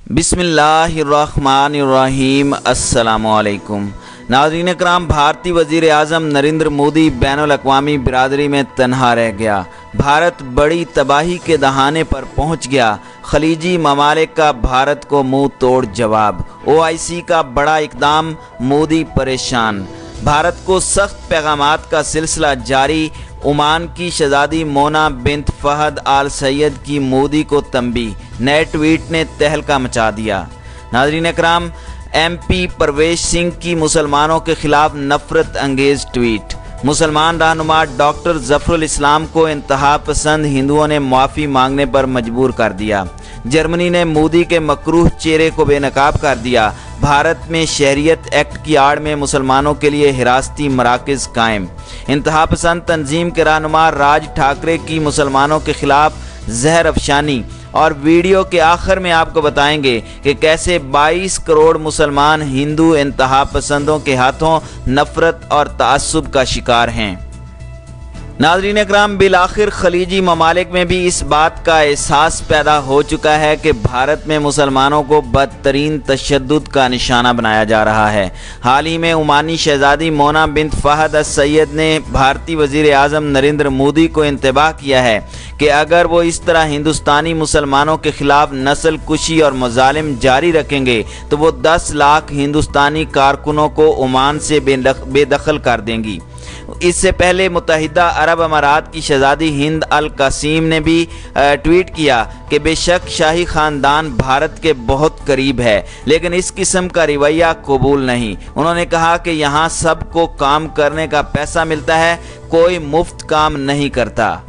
बिस्मिल्लाहिर्रहमानिर्रहीम। अस्सलामुअलैकुम नाज़रीन कराम, भारतीय वज़ीर आज़म नरेंद्र मोदी बैनुल अक़वामी बिरादरी में तन्हा रह गया। भारत बड़ी तबाही के दहाने पर पहुंच गया। खलीजी ममालिक का भारत को मुंह तोड़ जवाब। OIC का बड़ा इक़दाम, मोदी परेशान। भारत को सख्त पैगामात का सिलसिला जारी। ओमान की शहज़ादी मोना बिन्त फ़हद आल सैयद की मोदी को तंबी। नए ट्वीट ने तहलका मचा दिया। नाज़रीन इकराम, MP परवेश सिंह की मुसलमानों के खिलाफ नफरत अंगेज ट्वीट। मुसलमान रहनुमा डॉक्टर ज़फ़रुल इस्लाम को इंतहा पसंद हिंदुओं ने माफ़ी मांगने पर मजबूर कर दिया। जर्मनी ने मोदी के मकरूह चेहरे को बेनकाब कर दिया। भारत में शहरियत एक्ट की आड़ में मुसलमानों के लिए हिरासती मराकज़ कायम। इंतहा पसंद तंजीम के रहनुमा राज ठाकरे की मुसलमानों के खिलाफ जहर अफशानी। और वीडियो के आखिर में आपको बताएंगे कि कैसे 22 करोड़ मुसलमान हिंदू इंतहा पसंदों के हाथों नफरत और तआस्सुब का शिकार हैं। नाज़रीन इकराम, बिलाखिर खलीजी ममालिक में भी इस बात का एहसास पैदा हो चुका है कि भारत में मुसलमानों को बदतरीन तशद्दुद का निशाना बनाया जा रहा है। हाल ही में ओमानी शहज़ादी मोना बिन्त फ़हद अल सैयद ने भारतीय वज़ीर आज़म नरेंद्र मोदी को इंतबाह किया है कि अगर वो इस तरह हिंदुस्तानी मुसलमानों के खिलाफ नस्ल कुशी और मज़ालिम जारी रखेंगे तो वो 10 लाख हिंदुस्तानी कारकुनों को ओमान से बेदखल कर देंगी। इससे पहले मुत्तहिदा अरब अमारात की शहज़ादी हिंद अल कासिम ने भी ट्वीट किया कि बेशक शाही ख़ानदान भारत के बहुत करीब है, लेकिन इस किस्म का रवैया कबूल नहीं। उन्होंने कहा कि यहाँ सबको काम करने का पैसा मिलता है, कोई मुफ्त काम नहीं करता।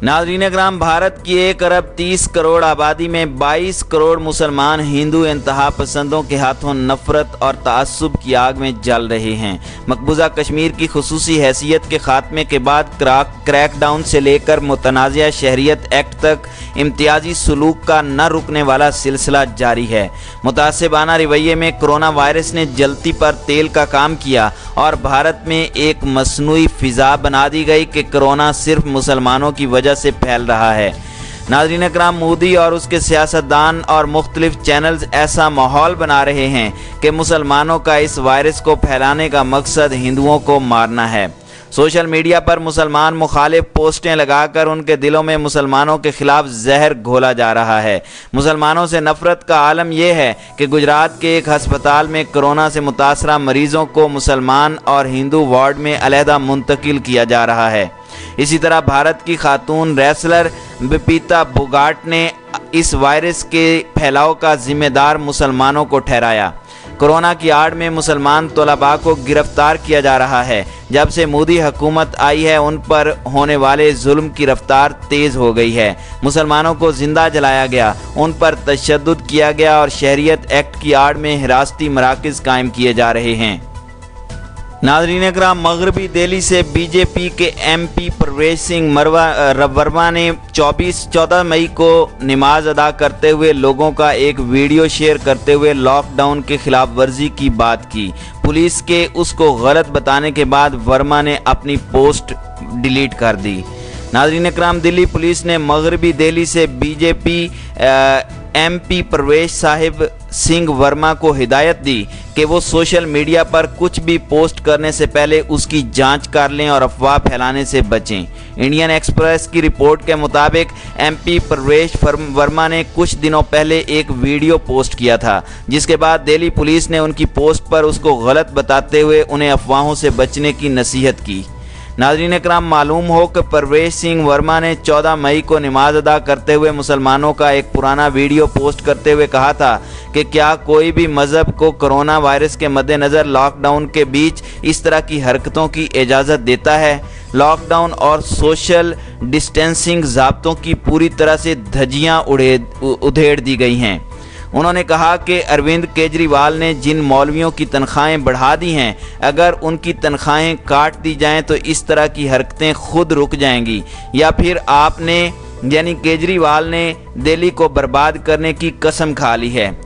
नाज़रीन इकराम, भारत की 1 अरब 30 करोड़ आबादी में 22 करोड़ मुसलमान हिंदू इंतहा पसंदों के हाथों नफरत और तआस्सुब की आग में जल रहे हैं। मकबूजा कश्मीर की खुसूसी हैसियत के खात्मे के बाद क्रैकडाउन से लेकर मुतनाज़िया शहरियत एक्ट तक इम्तियाजी सलूक का न रुकने वाला सिलसिला जारी है। मुतासिबाना रवैये में कोरोना वायरस ने जलती पर तेल का काम किया और भारत में एक मसनूई फ़िज़ा बना दी गई कि कोरोना सिर्फ मुसलमानों की वजह से फैल रहा है। नाज़रीन इकराम, मोदी और उसके सियासतदान और मुख्तलिफ चैनल्स ऐसा माहौल बना रहे हैं कि मुसलमानों का इस वायरस को फैलाने का मकसद हिंदुओं को मारना है। सोशल मीडिया पर मुसलमान मुखालिफ पोस्टें लगाकर उनके दिलों में मुसलमानों के खिलाफ जहर घोला जा रहा है। मुसलमानों से नफरत का आलम यह है कि गुजरात के एक हस्पताल में कोरोना से मुतासरा मरीजों को मुसलमान और हिंदू वार्ड में अलहदा मुंतकिल किया जा रहा है। इसी तरह भारत की खातून रेसलर बबीता फोगाट ने इस वायरस के फैलाव का जिम्मेदार मुसलमानों को ठहराया। कोरोना की आड़ में मुसलमान तलबा को गिरफ्तार किया जा रहा है। जब से मोदी हुकूमत आई है उन पर होने वाले जुल्म की रफ्तार तेज़ हो गई है। मुसलमानों को जिंदा जलाया गया, उन पर तशद्दुद किया गया और शहरियत एक्ट की आड़ में हिरासती मराकज़ कायम किए जा रहे हैं। नाज़रीन इकराम, मगरबी दिल्ली से BJP के MP परवेश सिंह वर्मा ने 14 मई को नमाज अदा करते हुए लोगों का एक वीडियो शेयर करते हुए लॉकडाउन के खिलाफ वर्जी की बात की। पुलिस के उसको गलत बताने के बाद वर्मा ने अपनी पोस्ट डिलीट कर दी। नाज़रीन इकराम, दिल्ली पुलिस ने मगरबी दिल्ली से BJP MP परवेश साहिब सिंह वर्मा को हिदायत दी कि वो सोशल मीडिया पर कुछ भी पोस्ट करने से पहले उसकी जांच कर लें और अफवाह फैलाने से बचें। इंडियन एक्सप्रेस की रिपोर्ट के मुताबिक MP परवेश वर्मा ने कुछ दिनों पहले एक वीडियो पोस्ट किया था, जिसके बाद दिल्ली पुलिस ने उनकी पोस्ट पर उसको गलत बताते हुए उन्हें अफवाहों से बचने की नसीहत की। नाज़रीन इकराम, मालूम हो कि परवेश सिंह वर्मा ने 14 मई को नमाज अदा करते हुए मुसलमानों का एक पुराना वीडियो पोस्ट करते हुए कहा था कि क्या कोई भी मज़हब को कोरोना वायरस के मद्देनज़र लॉकडाउन के बीच इस तरह की हरकतों की इजाज़त देता है। लॉकडाउन और सोशल डिस्टेंसिंग ज़ाब्तों की पूरी तरह से धज्जियाँ उधेड़ दी गई हैं। उन्होंने कहा कि अरविंद केजरीवाल ने जिन मौलवियों की तनख्वाहें बढ़ा दी हैं, अगर उनकी तनख्वाहें काट दी जाएं तो इस तरह की हरकतें खुद रुक जाएंगी, या फिर आपने यानी केजरीवाल ने दिल्ली को बर्बाद करने की कसम खा ली है।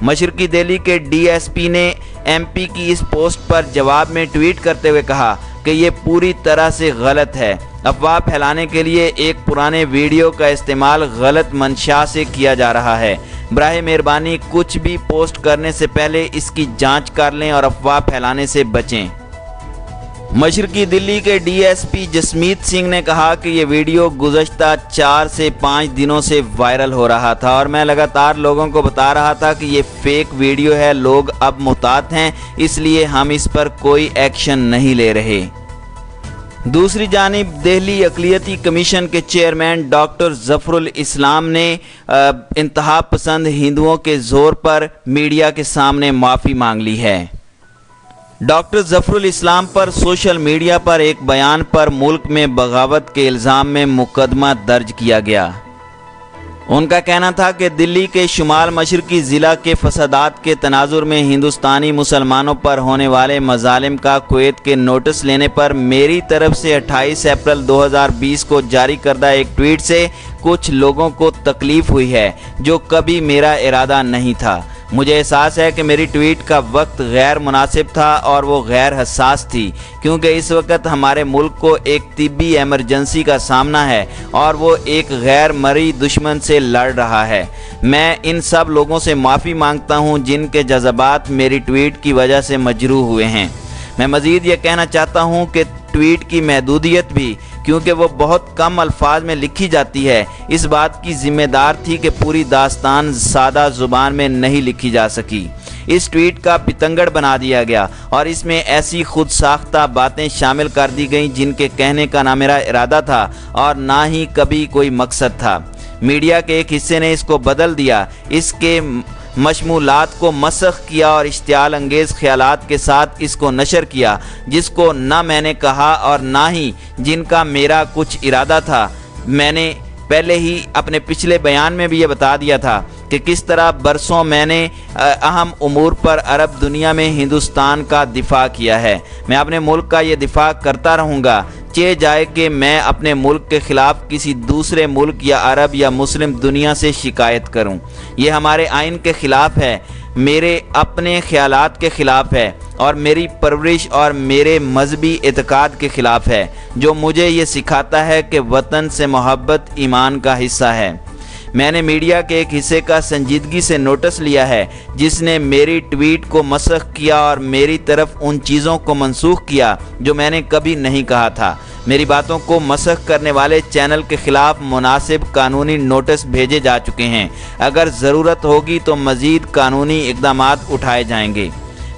मशरकी दिल्ली के DSP ने MP की इस पोस्ट पर जवाब में ट्वीट करते हुए कहा कि ये पूरी तरह से गलत है। अफवाह फैलाने के लिए एक पुराने वीडियो का इस्तेमाल गलत मंशा से किया जा रहा है। براہ مہربانی کچھ بھی پوسٹ کرنے سے پہلے اس کی جانچ کر لیں اور افواہ پھیلانے سے بچیں۔ مشرقی دلی کے ڈی ایس پی جسمیت سنگھ نے کہا کہ یہ ویڈیو گزشتہ 4 سے 5 دنوں سے وائرل ہو رہا تھا اور میں لگاتار لوگوں کو بتا رہا تھا کہ یہ فیک ویڈیو ہے، لوگ اب محتاط ہیں، اس لیے ہم اس پر کوئی ایکشن نہیں لے رہے۔ دوسری جانب دہلی اقلیتی کمیشن کے چیئرمین ڈاکٹر ظفر الاسلام نے انتہا پسند ہندوؤں کے زور پر میڈیا کے سامنے معافی مانگ لی ہے۔ ڈاکٹر ظفر الاسلام پر سوشل میڈیا پر ایک بیان پر ملک میں بغاوت کے الزام میں مقدمہ درج کیا گیا۔ ان کا کہنا تھا کہ دلی کے شمال مشرقی ضلع کے فسادات کے تناظر میں ہندوستانی مسلمانوں پر ہونے والے مظالم کا کویت کے نوٹس لینے پر میری طرف سے 28 اپریل 2020 کو جاری کردہ ایک ٹویٹ سے کچھ لوگوں کو تکلیف ہوئی ہے، جو کبھی میرا ارادہ نہیں تھا۔ مجھے احساس ہے کہ میری ٹویٹ کا وقت غیر مناسب تھا اور وہ غیر حساس تھی، کیونکہ اس وقت ہمارے ملک کو ایک طبی ایمرجنسی کا سامنا ہے اور وہ ایک غیر مرئی دشمن سے لڑ رہا ہے۔ میں ان سب لوگوں سے معافی مانگتا ہوں جن کے جذبات میری ٹویٹ کی وجہ سے مجروح ہوئے ہیں۔ میں مزید یہ کہنا چاہتا ہوں کہ ٹویٹ کی محدودیت بھی، کیونکہ وہ بہت کم الفاظ میں لکھی جاتی ہے، اس بات کی ذمہ دار تھی کہ پوری داستان سادہ زبان میں نہیں لکھی جا سکی۔ اس ٹویٹ کا پتنگڑ بنا دیا گیا اور اس میں ایسی خود ساختہ باتیں شامل کر دی گئیں جن کے کہنے کا نہ میرا ارادہ تھا اور نہ ہی کبھی کوئی مقصد تھا۔ میڈیا کے ایک حصے نے اس کو بدل دیا، اس کے مشمولات کو مسخ کیا اور اشتعال انگیز خیالات کے ساتھ اس کو نشر کیا، جس کو نہ میں نے کہا اور نہ ہی جن کا میرا کچھ ارادہ تھا۔ میں نے پہلے ہی اپنے پچھلے بیان میں بھی یہ بتا دیا تھا کہ کس طرح برسوں میں نے اہم امور پر عرب دنیا میں ہندوستان کا دفاع کیا ہے۔ میں اپنے ملک کا یہ دفاع کرتا رہوں گا، چاہے جائے کہ میں اپنے ملک کے خلاف کسی دوسرے ملک یا عرب یا مسلم دنیا سے شکایت کروں۔ یہ ہمارے آئین کے خلاف ہے، میرے اپنے خیالات کے خلاف ہے اور میری پرورش اور میرے مذہبی اعتقاد کے خلاف ہے، جو مجھے یہ سکھاتا ہے کہ وطن سے محبت ایمان کا حصہ ہے۔ میں نے میڈیا کے ایک حصے کا سنجیدگی سے نوٹس لیا ہے جس نے میری ٹویٹ کو مسخ کیا اور میری طرف ان چیزوں کو منسوخ کیا جو میں نے کبھی نہیں کہا تھا۔ میری باتوں کو مسخ کرنے والے چینل کے خلاف مناسب قانونی نوٹس بھیجے جا چکے ہیں۔ اگر ضرورت ہوگی تو مزید قانونی اقدامات اٹھائے جائیں گے۔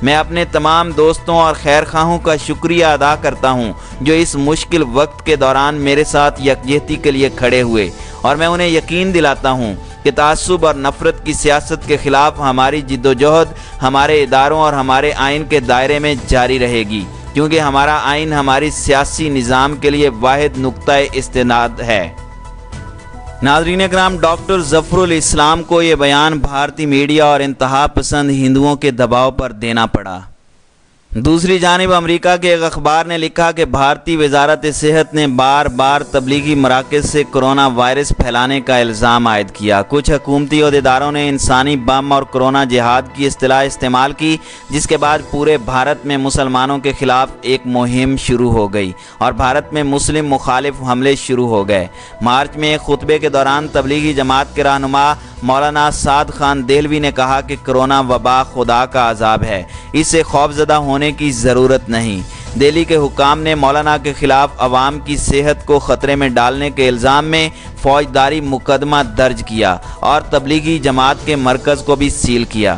میں اپنے تمام دوستوں اور خیر خواہوں کا شکریہ ادا کرتا ہوں جو اس مشکل وقت کے دوران میرے ساتھ یکجہتی کے لیے کھڑے ہوئے، اور میں انہیں یقین دلاتا ہوں کہ تعصب اور نفرت کی سیاست کے خلاف ہماری جدوجہد ہمارے اداروں اور ہمارے آئین کے دائرے میں جاری رہے گی، کیونکہ ہمارا آئین ہماری سیاسی نظام کے لیے واحد نقطہ استناد ہے۔ ناظرین اکرام، ڈاکٹر ظفر الاسلام کو یہ بیان بھارتی میڈیا اور انتہا پسند ہندوؤں کے دباؤ پر دینا پڑا۔ دوسری جانب امریکہ کے ایک اخبار نے لکھا کہ بھارتی وزارت صحت نے بار بار تبلیغی مراکز سے کرونا وائرس پھیلانے کا الزام عائد کیا۔ کچھ حکومتی عہدیداروں نے انسانی بم اور کرونا جہاد کی اصطلاح استعمال کی، جس کے بعد پورے بھارت میں مسلمانوں کے خلاف ایک مہم شروع ہو گئی اور بھارت میں مسلم مخالف حملے شروع ہو گئے۔ مارچ میں ایک خطبے کے دوران تبلیغی جماعت کے رہنما مولانا سعد خان دہلوی نے کہا کہ کرونا وبا خدا کا عذاب ہے، اس سے خوفزدہ ہونے کی ضرورت نہیں۔ دہلی کے حکام نے مولانا کے خلاف عوام کی صحت کو خطرے میں ڈالنے کے الزام میں فوجداری مقدمہ درج کیا اور تبلیغی جماعت کے مرکز کو بھی سیل کیا۔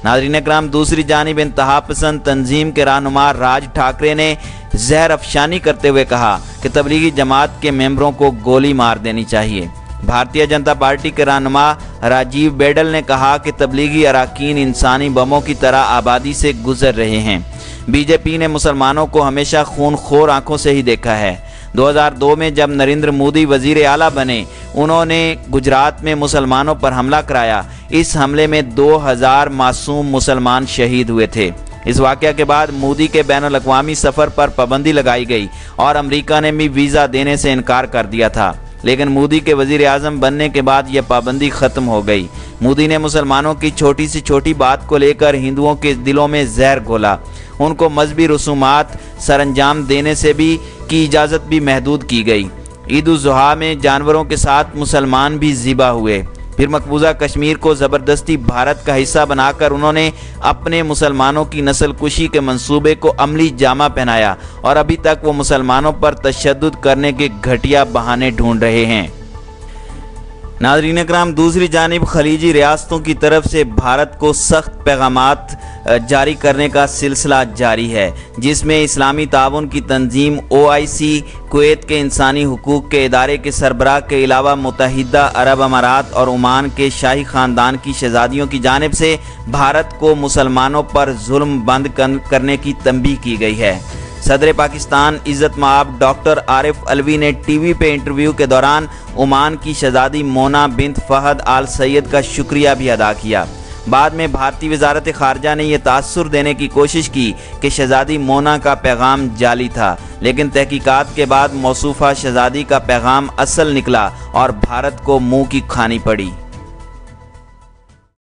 ناظرین اکرام، دوسری جانب انتہا پسند تنظیم کے رہنما راج ٹھاکرے نے زہر افشانی کرتے ہوئے کہا کہ تبلیغی جماعت کے ممبروں کو گولی مار دینی چاہیے۔ بھارتیہ جنتا پارٹی کے رہنما راجیو بیڈل نے کہا کہ تبلیغی اراکین انسانی بموں کی طرح آبادی سے گزر رہے ہیں۔ بی جے پی نے مسلمانوں کو ہمیشہ خون خور آنکھوں سے ہی دیکھا ہے۔ 2002 میں جب نریندر مودی وزیر اعلیٰ بنے، انہوں نے گجرات میں مسلمانوں پر حملہ کرایا۔ اس حملے میں 2000 معصوم مسلمان شہید ہوئے تھے۔ اس واقعہ کے بعد مودی کے بین الاقوامی سفر پر پابندی لگائی گئی اور امریکہ نے بھی ویزا دینے سے انکار کر دیا تھا، لیکن مودی کے وزیر اعظم بننے کے بعد یہ پابندی ختم ہو گئی۔ مودی نے مسلمانوں کی چھوٹی سی چھوٹی بات کو لے کر ہندوؤں کے دلوں میں زہر گھولا۔ ان کو مذہبی رسومات سر انجام دینے سے بھی کی اجازت بھی محدود کی گئی۔ عید الاضحیٰ میں جانوروں کے ساتھ مسلمان بھی ذبح ہوئے۔ फिर मकबूजा कश्मीर को ज़बरदस्ती भारत का हिस्सा बनाकर उन्होंने अपने मुसलमानों की नस्ल कुशी के मंसूबे को अमली जामा पहनाया और अभी तक वो मुसलमानों पर तशद्दुद करने के घटिया बहाने ढूंढ रहे हैं। नाज़रीन इकराम, दूसरी जानिब खलीजी रियासतों की तरफ से भारत को सख्त पैगामात जारी करने का सिलसिला जारी है, जिसमें इस्लामी ताउन की तंजीम OIC, कुवैत के इंसानी हुकूक के इदारे के सरबराह के अलावा मुत्तहिदा अरब अमारात और ओमान के शाही ख़ानदान की शहज़ादियों की जानिब से भारत को मुसलमानों पर जुल्म बंद करने की तंबीह की गई है। सदर पाकिस्तान इज़्ज़त माब डॉक्टर आरिफ अलवी ने टीवी पे इंटरव्यू के दौरान ओमान की शहज़ादी मोना बिन्त फ़हद आल सैयद का शुक्रिया भी अदा किया। बाद में भारतीय वज़ारत ख़ारजा ने यह तासुर देने की कोशिश की कि शहज़ादी मोना का पैगाम जाली था, लेकिन तहकीकात के बाद मौसूफ़ा शहज़ादी का पैगाम असल निकला और भारत को मुँह की खानी पड़ी।